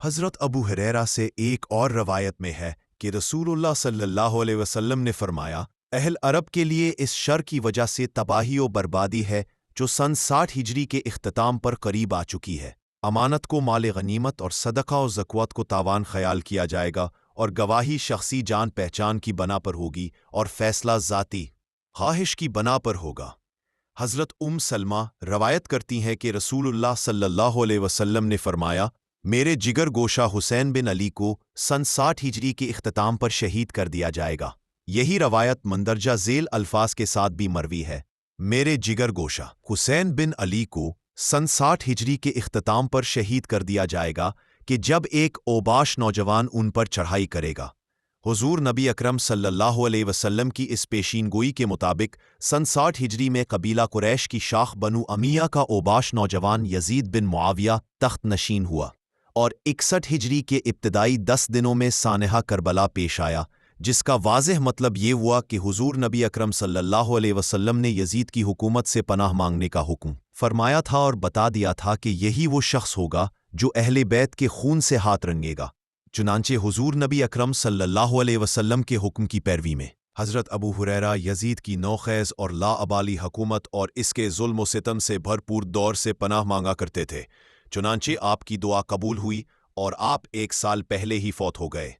حضرت ابو ہریرہ سے ایک اور روایت میں ہے کہ رسول اللہ صلی اللہ علیہ وسلم نے فرمایا، اہل عرب کے لیے اس شر کی وجہ سے تباہی و بربادی ہے جو سن 60 ہجری کے اختتام پر قریب آ چکی ہے۔ امانت کو مال غنیمت اور صدقہ و زکوۃ کو تاوان خیال کیا جائے گا، اور گواہی شخصی جان پہچان کی بنا پر ہوگی اور فیصلہ ذاتی خواہش کی بنا پر ہوگا۔ حضرت سلمہ روایت کرتی ہیں کہ رسول اللہ صلی اللہ علیہ وسلم نے فرمایا، میرے جگر گوشہ حسین بن علی کو سن 60 ہجری کے اختتام پر شہید کر دیا جائے گا۔ یہی روایت مندرجہ ذیل الفاظ کے ساتھ بھی مروی ہے۔ میرے جگر گوشہ حسین بن علی کو سن 60 ہجری کے اختتام پر شہید کر دیا جائے گا کہ جب ایک اوباش نوجوان ان پر چڑھائی کرے گا۔ حضور نبی اکرم صلی اللہ علیہ وسلم کی اس پیشین گوئی کے مطابق سن 60 ہجری میں قبیلہ قریش کی شاخ بنو امیہ کا اوباش نوجوان یزید بن معاویہ تخت نشین ہوا، اور 61 ہجری کے ابتدائی 10 دنوں میں سانحہ کربلا پیش آیا، جس کا واضح مطلب یہ ہوا کہ حضور نبی اکرم صلی اللہ علیہ وسلم نے یزید کی حکومت سے پناہ مانگنے کا حکم فرمایا تھا اور بتا دیا تھا کہ یہی وہ شخص ہوگا جو اہل بیت کے خون سے ہاتھ رنگے گا۔ چنانچہ حضور نبی اکرم صلی اللہ علیہ وسلم کے حکم کی پیروی میں حضرت ابو ہریرہ یزید کی نوخیز اور لا ابالی حکومت اور اس کے ظلم و ستم سے بھرپور دور سے پناہ مانگا کرتے تھے۔ چنانچہ آپ کی دعا قبول ہوئی اور آپ 1 سال پہلے ہی فوت ہو گئے۔